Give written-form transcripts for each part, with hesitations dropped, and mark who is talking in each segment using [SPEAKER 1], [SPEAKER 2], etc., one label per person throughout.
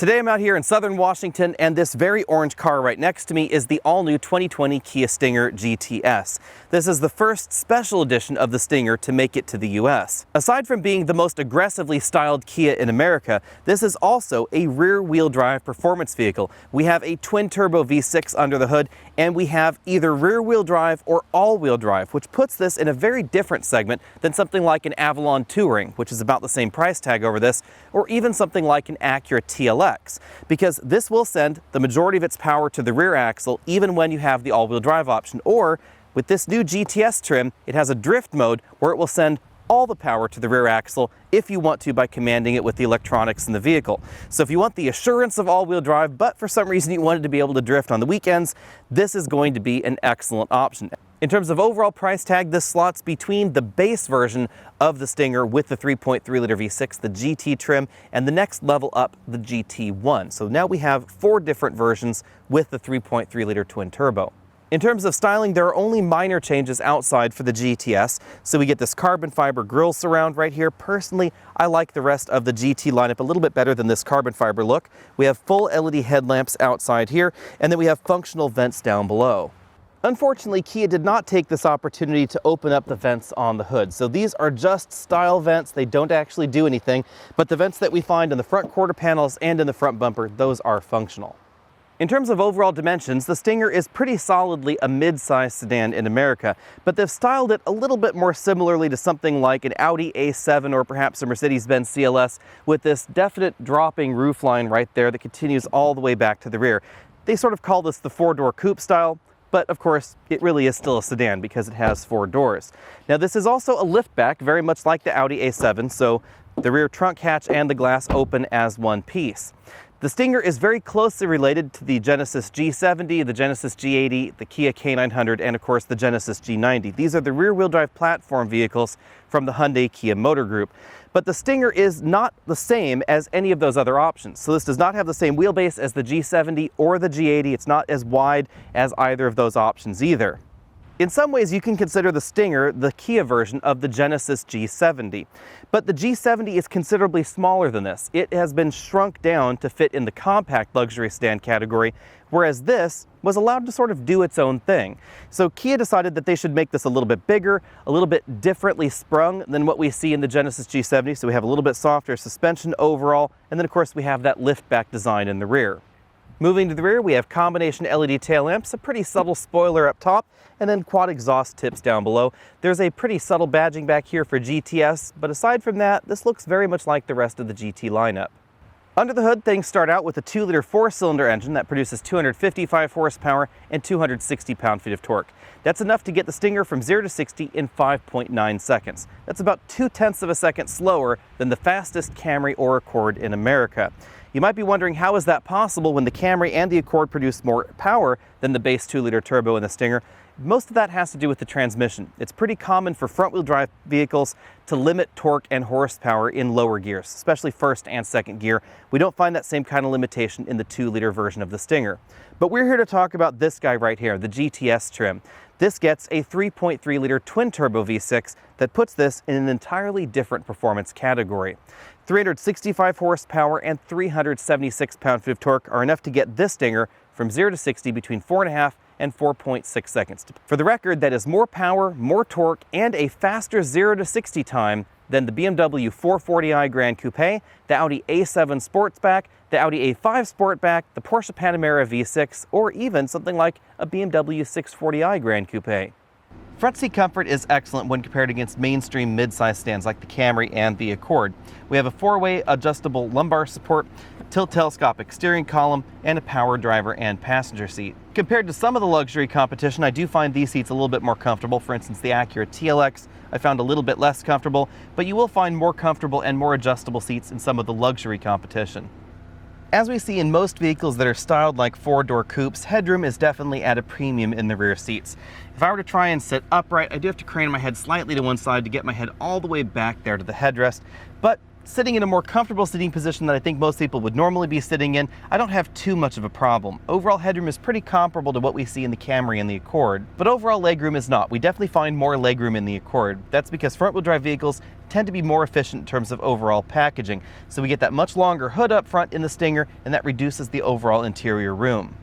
[SPEAKER 1] Today I'm out here in southern Washington, and this very orange car right next to me is the all-new 2020 Kia Stinger GTS. This is the first special edition of the Stinger to make it to the US. Aside from being the most aggressively styled Kia in America, this is also a rear-wheel drive performance vehicle. We have a twin-turbo V6 under the hood, and we have either rear-wheel drive or all-wheel drive, which puts this in a very different segment than something like an Avalon Touring, which is about the same price tag over this, or even something like an Acura TLX. Because this will send the majority of its power to the rear axle even when you have the all-wheel drive option. Or with this new GTS trim, it has a drift mode where it will send all the power to the rear axle if you want to by commanding it with the electronics in the vehicle. So if you want the assurance of all-wheel drive, but for some reason you wanted to be able to drift on the weekends, this is going to be an excellent option. In terms of overall price tag, this slots between the base version of the Stinger with the 3.3-liter V6, the GT trim, and the next level up, the GT1. So now we have 4 different versions with the 3.3-liter twin turbo. In terms of styling, there are only minor changes outside for the GTS. So we get this carbon fiber grille surround right here. Personally, I like the rest of the GT lineup a little bit better than this carbon fiber look. We have full LED headlamps outside here, and then we have functional vents down below. Unfortunately, Kia did not take this opportunity to open up the vents on the hood. So these are just style vents. They don't actually do anything, but the vents that we find in the front quarter panels and in the front bumper, those are functional. In terms of overall dimensions, the Stinger is pretty solidly a mid-size sedan in America, but they've styled it a little bit more similarly to something like an Audi A7 or perhaps a Mercedes-Benz CLS, with this definite dropping roofline right there that continues all the way back to the rear. They sort of call this the 4-door coupe style. But of course, it really is still a sedan because it has 4 doors. Now this is also a liftback, very much like the Audi A7, so the rear trunk hatch and the glass open as one piece. The Stinger is very closely related to the Genesis G70, the Genesis G80, the Kia K900, and of course the Genesis G90. These are the rear-wheel drive platform vehicles from the Hyundai Kia Motor Group. But the Stinger is not the same as any of those other options. So this does not have the same wheelbase as the G70 or the G80. It's not as wide as either of those options either. In some ways, you can consider the Stinger the Kia version of the Genesis G70. But the G70 is considerably smaller than this. It has been shrunk down to fit in the compact luxury sedan category, whereas this was allowed to sort of do its own thing. So Kia decided that they should make this a little bit bigger, a little bit differently sprung than what we see in the Genesis G70. So we have a little bit softer suspension overall, and then of course we have that liftback design in the rear. Moving to the rear, we have combination LED tail lamps, a pretty subtle spoiler up top, and then quad exhaust tips down below. There's a pretty subtle badging back here for GTS, but aside from that, this looks very much like the rest of the GT lineup. Under the hood, things start out with a 2-liter 4-cylinder engine that produces 255 horsepower and 260 pound-feet of torque. That's enough to get the Stinger from 0 to 60 in 5.9 seconds. That's about 0.2 of a second slower than the fastest Camry or Accord in America. You might be wondering, how is that possible when the Camry and the Accord produce more power than the base 2-liter turbo in the Stinger? Most of that has to do with the transmission. It's pretty common for front-wheel drive vehicles to limit torque and horsepower in lower gears, especially first and second gear. We don't find that same kind of limitation in the 2-liter version of the Stinger. But we're here to talk about this guy right here, the GTS trim. This gets a 3.3-liter twin-turbo V6 that puts this in an entirely different performance category. 365 horsepower and 376 pound-feet of torque are enough to get this Stinger from 0 to 60 between 4.5 and 4.6 seconds. For the record, that is more power, more torque, and a faster 0 to 60 time than the BMW 440i Grand Coupe, the Audi A7 Sportsback, the Audi A5 Sportback, the Porsche Panamera V6, or even something like a BMW 640i Grand Coupe. Front seat comfort is excellent when compared against mainstream mid-size sedans like the Camry and the Accord. We have a 4-way adjustable lumbar support, tilt telescopic steering column, and a power driver and passenger seat. Compared to some of the luxury competition, I do find these seats a little bit more comfortable. For instance, the Acura TLX I found a little bit less comfortable, but you will find more comfortable and more adjustable seats in some of the luxury competition. As we see in most vehicles that are styled like 4-door coupes, headroom is definitely at a premium in the rear seats. If I were to try and sit upright, I do have to crane my head slightly to one side to get my head all the way back there to the headrest, but Sitting in a more comfortable seating position that I think most people would normally be sitting in, I don't have too much of a problem. Overall headroom is pretty comparable to what we see in the Camry and the Accord, but overall legroom is not. We definitely find more legroom in the Accord. That's because front-wheel drive vehicles tend to be more efficient in terms of overall packaging. So we get that much longer hood up front in the Stinger, and that reduces the overall interior room.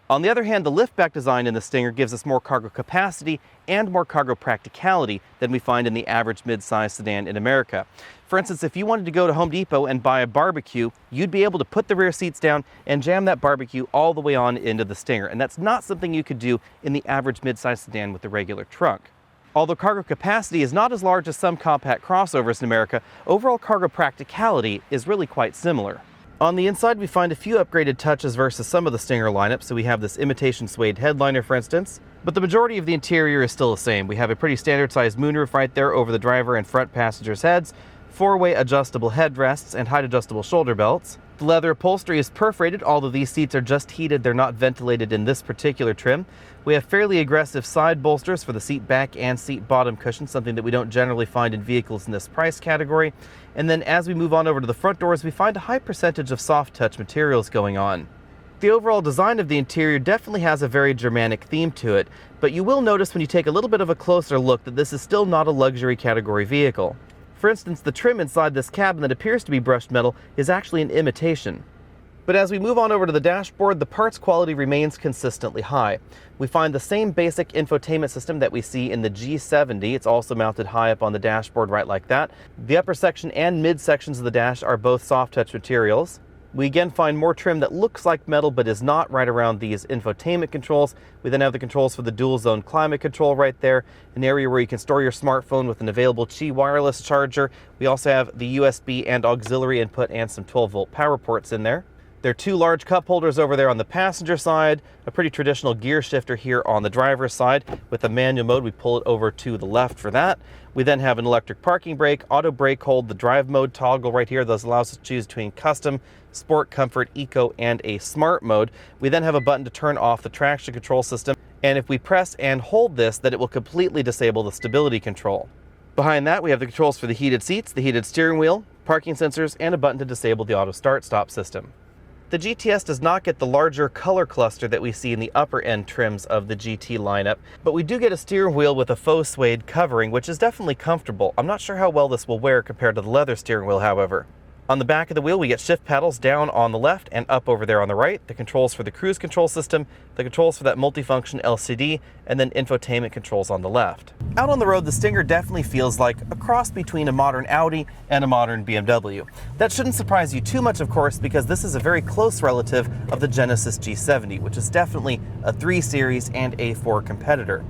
[SPEAKER 1] On the other hand, the liftback design in the Stinger gives us more cargo capacity and more cargo practicality than we find in the average mid-size sedan in America. For instance, if you wanted to go to Home Depot and buy a barbecue, you'd be able to put the rear seats down and jam that barbecue all the way on into the Stinger, and that's not something you could do in the average mid-size sedan with the regular trunk. Although cargo capacity is not as large as some compact crossovers in America, overall cargo practicality is really quite similar. On the inside, we find a few upgraded touches versus some of the Stinger lineup. So we have this imitation suede headliner, for instance, but the majority of the interior is still the same. We have a pretty standard sized moonroof right there over the driver and front passengers' heads, four-way adjustable headrests, and height adjustable shoulder belts. The leather upholstery is perforated, although these seats are just heated, they're not ventilated in this particular trim. We have fairly aggressive side bolsters for the seat back and seat bottom cushions, something that we don't generally find in vehicles in this price category. And then as we move on over to the front doors, we find a high percentage of soft touch materials going on. The overall design of the interior definitely has a very Germanic theme to it, but you will notice when you take a little bit of a closer look that this is still not a luxury category vehicle. For instance, the trim inside this cabin that appears to be brushed metal is actually an imitation. But as we move on over to the dashboard, the parts quality remains consistently high. We find the same basic infotainment system that we see in the G70. It's also mounted high up on the dashboard right like that. The upper section and mid sections of the dash are both soft touch materials. We again find more trim that looks like metal but is not right around these infotainment controls. We then have the controls for the dual zone climate control right there, an area where you can store your smartphone with an available Qi wireless charger. We also have the USB and auxiliary input and some 12-volt power ports in there. There are two large cup holders over there on the passenger side, a pretty traditional gear shifter here on the driver's side. With the manual mode, we pull it over to the left for that. We then have an electric parking brake, auto brake hold, the drive mode toggle right here. This allows us to choose between custom, sport, comfort, eco, and a smart mode. We then have a button to turn off the traction control system, and if we press and hold this, then it will completely disable the stability control. Behind that, we have the controls for the heated seats, the heated steering wheel, parking sensors, and a button to disable the auto start-stop system. The GTS does not get the larger color cluster that we see in the upper end trims of the GT lineup, but we do get a steering wheel with a faux suede covering, which is definitely comfortable. I'm not sure how well this will wear compared to the leather steering wheel, however. On the back of the wheel, we get shift paddles down on the left and up over there on the right, the controls for the cruise control system, the controls for that multifunction LCD, and then infotainment controls on the left. Out on the road, the Stinger definitely feels like a cross between a modern Audi and a modern BMW. That shouldn't surprise you too much, of course, because this is a very close relative of the Genesis G70, which is definitely a 3 Series and A4 competitor.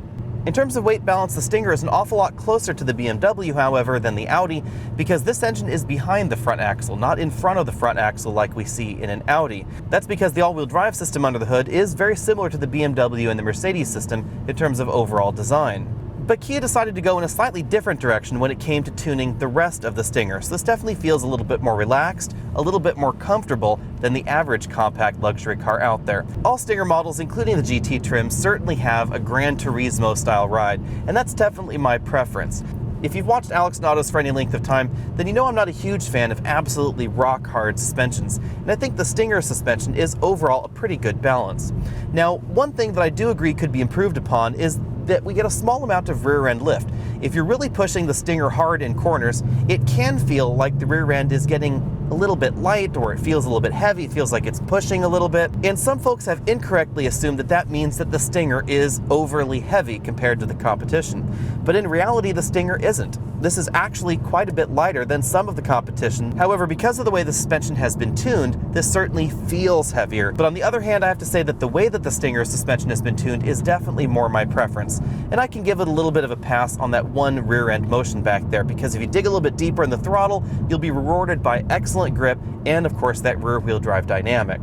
[SPEAKER 1] In terms of weight balance, the Stinger is an awful lot closer to the BMW, however, than the Audi, because this engine is behind the front axle, not in front of the front axle like we see in an Audi. That's because the all-wheel drive system under the hood is very similar to the BMW and the Mercedes system in terms of overall design. But Kia decided to go in a slightly different direction when it came to tuning the rest of the Stinger, so this definitely feels a little bit more relaxed, a little bit more comfortable than the average compact luxury car out there. All Stinger models, including the GT trim, certainly have a Gran Turismo style ride, and that's definitely my preference. If you've watched Alex and Autos for any length of time, then you know I'm not a huge fan of absolutely rock-hard suspensions, and I think the Stinger suspension is overall a pretty good balance. Now, one thing that I do agree could be improved upon is that we get a small amount of rear end lift. If you're really pushing the Stinger hard in corners, it can feel like the rear end is getting a little bit light, or it feels a little bit heavy, it feels like it's pushing a little bit. And some folks have incorrectly assumed that that means that the Stinger is overly heavy compared to the competition. But in reality, the Stinger isn't. This is actually quite a bit lighter than some of the competition. However, because of the way the suspension has been tuned, this certainly feels heavier. But on the other hand, I have to say that the way that the Stinger suspension has been tuned is definitely more my preference. And I can give it a little bit of a pass on that one rear end motion back there, because if you dig a little bit deeper in the throttle, you'll be rewarded by excellent grip and, of course, that rear wheel drive dynamic.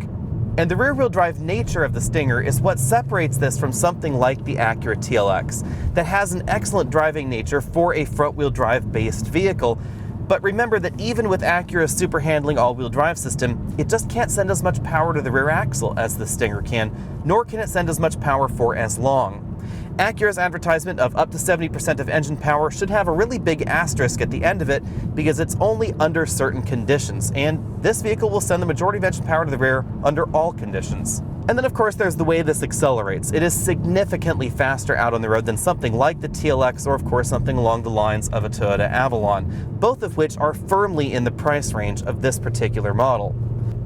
[SPEAKER 1] And the rear-wheel drive nature of the Stinger is what separates this from something like the Acura TLX, that has an excellent driving nature for a front-wheel drive based vehicle. But remember that even with Acura's super handling all-wheel drive system, it just can't send as much power to the rear axle as the Stinger can, nor can it send as much power for as long. Acura's advertisement of up to 70% of engine power should have a really big asterisk at the end of it because it's only under certain conditions, and this vehicle will send the majority of engine power to the rear under all conditions. And then of course there's the way this accelerates. It is significantly faster out on the road than something like the TLX or of course something along the lines of a Toyota Avalon, both of which are firmly in the price range of this particular model.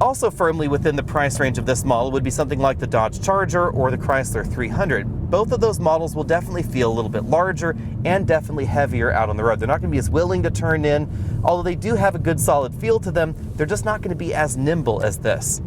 [SPEAKER 1] Also firmly within the price range of this model would be something like the Dodge Charger or the Chrysler 300. Both of those models will definitely feel a little bit larger and definitely heavier out on the road. They're not going to be as willing to turn in, although they do have a good solid feel to them, they're just not going to be as nimble as this.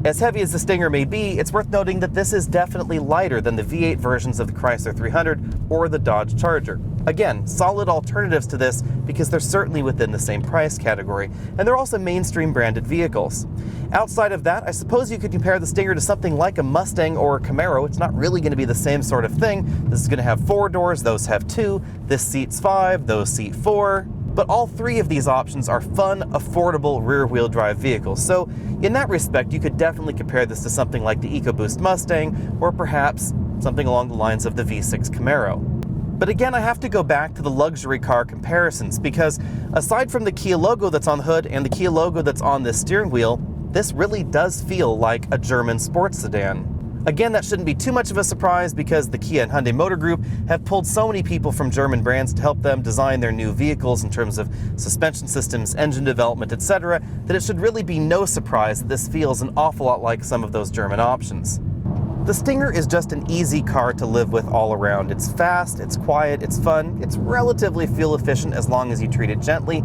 [SPEAKER 1] As heavy as the Stinger may be, it's worth noting that this is definitely lighter than the V8 versions of the Chrysler 300 or the Dodge Charger. Again, solid alternatives to this because they're certainly within the same price category, and they're also mainstream branded vehicles. Outside of that, I suppose you could compare the Stinger to something like a Mustang or a Camaro. It's not really going to be the same sort of thing. This is going to have 4 doors, those have 2, this seats 5, those seat 4. But all 3 of these options are fun, affordable rear-wheel drive vehicles. So in that respect, you could definitely compare this to something like the EcoBoost Mustang, or perhaps something along the lines of the V6 Camaro. But again, I have to go back to the luxury car comparisons because aside from the Kia logo that's on the hood and the Kia logo that's on this steering wheel, this really does feel like a German sports sedan. Again, that shouldn't be too much of a surprise because the Kia and Hyundai Motor Group have pulled so many people from German brands to help them design their new vehicles in terms of suspension systems, engine development, etc., that it should really be no surprise that this feels an awful lot like some of those German options. The Stinger is just an easy car to live with all around. It's fast, it's quiet, it's fun, it's relatively fuel efficient as long as you treat it gently,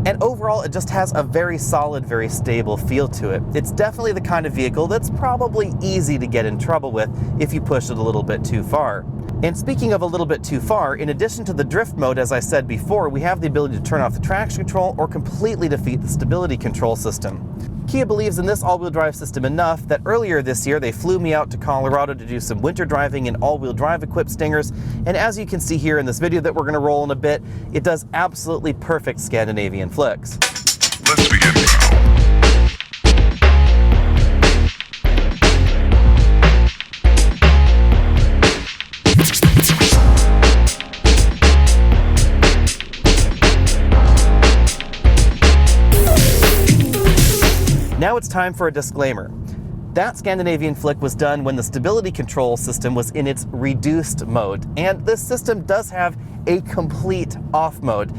[SPEAKER 1] and overall it just has a very solid, very stable feel to it. It's definitely the kind of vehicle that's probably easy to get in trouble with if you push it a little bit too far. And speaking of a little bit too far, in addition to the drift mode, as I said before, we have the ability to turn off the traction control or completely defeat the stability control system. Kia believes in this all-wheel drive system enough that earlier this year they flew me out to Colorado to do some winter driving in all-wheel drive equipped Stingers, and as you can see here in this video that we're going to roll in a bit, it does absolutely perfect Scandinavian flicks.
[SPEAKER 2] Let's begin now.
[SPEAKER 1] Now it's time for a disclaimer. That Scandinavian flick was done when the stability control system was in its reduced mode, and this system does have a complete off mode.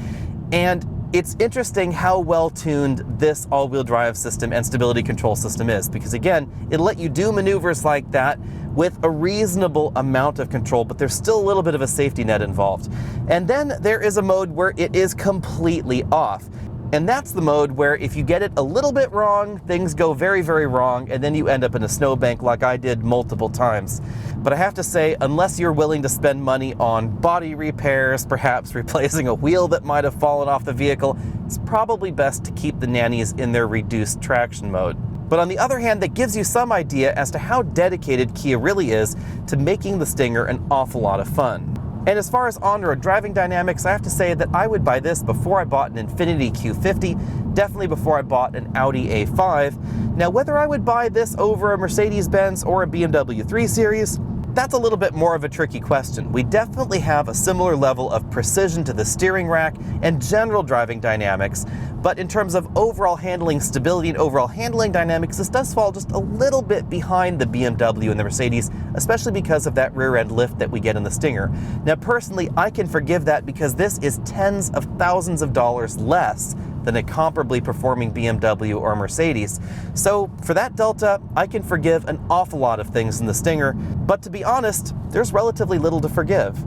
[SPEAKER 1] And it's interesting how well tuned this all-wheel drive system and stability control system is, because again, it'll let you do maneuvers like that with a reasonable amount of control, but there's still a little bit of a safety net involved. And then there is a mode where it is completely off. And that's the mode where if you get it a little bit wrong, things go very, very wrong, and then you end up in a snowbank like I did multiple times. But I have to say, unless you're willing to spend money on body repairs, perhaps replacing a wheel that might have fallen off the vehicle, it's probably best to keep the nannies in their reduced traction mode. But on the other hand, that gives you some idea as to how dedicated Kia really is to making the Stinger an awful lot of fun. And as far as on-road driving dynamics, I have to say that I would buy this before I bought an Infiniti Q50, definitely before I bought an Audi A5. Now, whether I would buy this over a Mercedes-Benz or a BMW 3 Series, that's a little bit more of a tricky question. We definitely have a similar level of precision to the steering rack and general driving dynamics, but in terms of overall handling stability and overall handling dynamics, this does fall just a little bit behind the BMW and the Mercedes, especially because of that rear end lift that we get in the Stinger. Now personally, I can forgive that because this is tens of thousands of dollars less than a comparably performing BMW or Mercedes. So for that delta, I can forgive an awful lot of things in the Stinger, but to be honest, there's relatively little to forgive.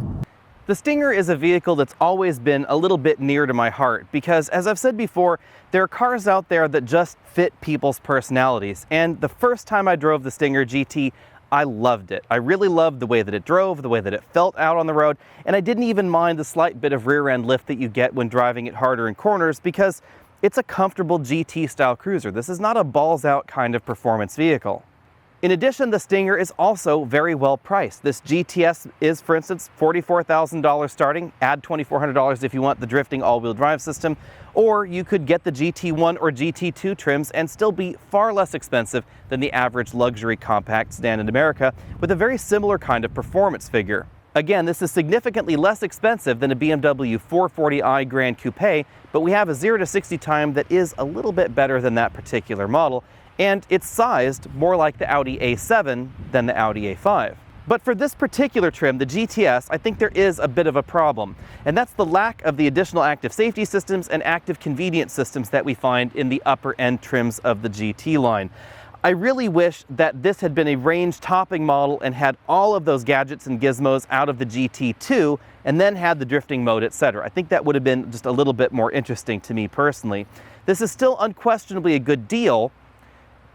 [SPEAKER 1] The Stinger is a vehicle that's always been a little bit near to my heart because, as I've said before, there are cars out there that just fit people's personalities. And the first time I drove the Stinger GT, I loved it. I really loved the way that it drove, the way that it felt out on the road, and I didn't even mind the slight bit of rear end lift that you get when driving it harder in corners because it's a comfortable GT style cruiser. This is not a balls out kind of performance vehicle. In addition, the Stinger is also very well priced. This GTS is, for instance, $44,000 starting. Add $2,400 if you want the drifting all-wheel drive system, or you could get the GT1 or GT2 trims and still be far less expensive than the average luxury compact sedan in America with a very similar kind of performance figure. Again, this is significantly less expensive than a BMW 440i Grand Coupe, but we have a 0 to 60 time that is a little bit better than that particular model, and it's sized more like the Audi A7 than the Audi A5. But for this particular trim, the GTS, I think there is a bit of a problem, and that's the lack of the additional active safety systems and active convenience systems that we find in the upper end trims of the GT line. I really wish that this had been a range topping model and had all of those gadgets and gizmos out of the GT2 and then had the drifting mode, etc. I think that would have been just a little bit more interesting to me personally. This is still unquestionably a good deal,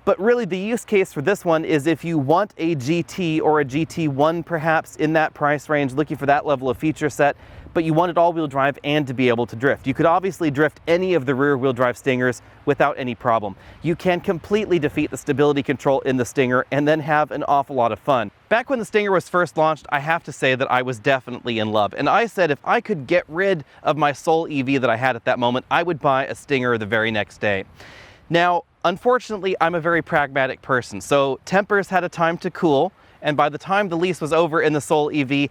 [SPEAKER 1] but really the use case for this one is if you want a GT or a GT1 perhaps in that price range, looking for that level of feature set, but you want it all-wheel drive and to be able to drift. You could obviously drift any of the rear-wheel drive Stingers without any problem. You can completely defeat the stability control in the Stinger and then have an awful lot of fun. Back when the Stinger was first launched, I have to say that I was definitely in love. And I said if I could get rid of my Soul EV that I had at that moment, I would buy a Stinger the very next day. Now, unfortunately, I'm a very pragmatic person, so tempers had a time to cool, and by the time the lease was over in the Soul EV,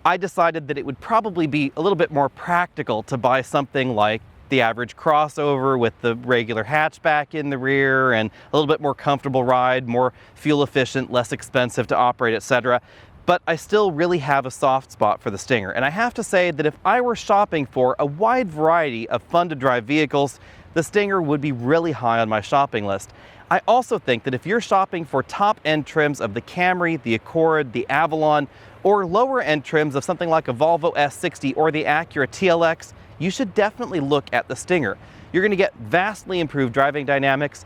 [SPEAKER 1] I decided that it would probably be a little bit more practical to buy something like the average crossover with the regular hatchback in the rear and a little bit more comfortable ride, more fuel efficient, less expensive to operate, etc. But I still really have a soft spot for the Stinger, and I have to say that if I were shopping for a wide variety of fun to drive vehicles, the Stinger would be really high on my shopping list. I also think that if you're shopping for top-end trims of the Camry, the Accord, the Avalon, or lower-end trims of something like a Volvo S60 or the Acura TLX, you should definitely look at the Stinger. You're going to get vastly improved driving dynamics,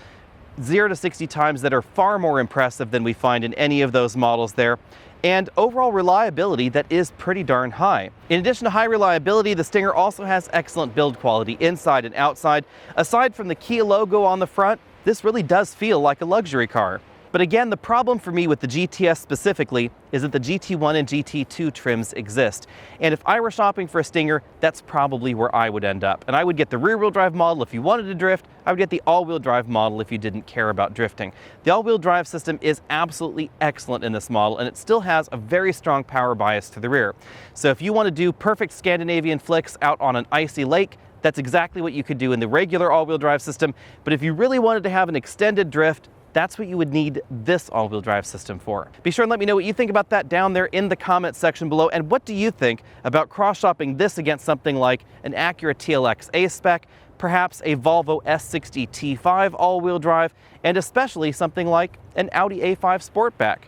[SPEAKER 1] 0 to 60 times that are far more impressive than we find in any of those models there, and overall reliability that is pretty darn high. In addition to high reliability, the Stinger also has excellent build quality inside and outside. Aside from the Kia logo on the front, this really does feel like a luxury car. But again, the problem for me with the GTS specifically is that the GT1 and GT2 trims exist. And if I were shopping for a Stinger, that's probably where I would end up. And I would get the rear-wheel drive model if you wanted to drift. I would get the all-wheel drive model if you didn't care about drifting. The all-wheel drive system is absolutely excellent in this model, and it still has a very strong power bias to the rear. So if you want to do perfect Scandinavian flicks out on an icy lake, that's exactly what you could do in the regular all-wheel drive system. But if you really wanted to have an extended drift, that's what you would need this all-wheel drive system for. Be sure and let me know what you think about that down there in the comments section below, and what do you think about cross-shopping this against something like an Acura TLX A-Spec, perhaps a Volvo S60 T5 all-wheel drive, and especially something like an Audi A5 Sportback.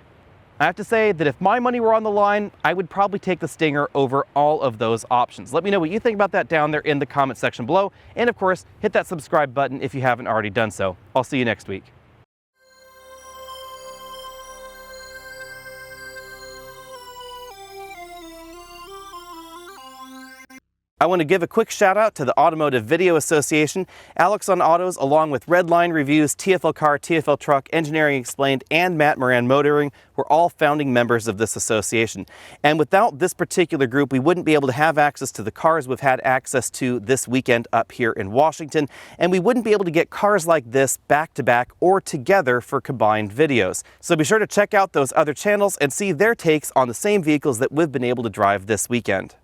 [SPEAKER 1] I have to say that if my money were on the line, I would probably take the Stinger over all of those options. Let me know what you think about that down there in the comment section below, and of course, hit that subscribe button if you haven't already done so. I'll see you next week. I want to give a quick shout out to the Automotive Video Association. Alex on Autos, along with Redline Reviews, TFL Car, TFL Truck, Engineering Explained, and Matt Moran Motoring were all founding members of this association. And without this particular group, we wouldn't be able to have access to the cars we've had access to this weekend up here in Washington, and we wouldn't be able to get cars like this back to back or together for combined videos. So be sure to check out those other channels and see their takes on the same vehicles that we've been able to drive this weekend.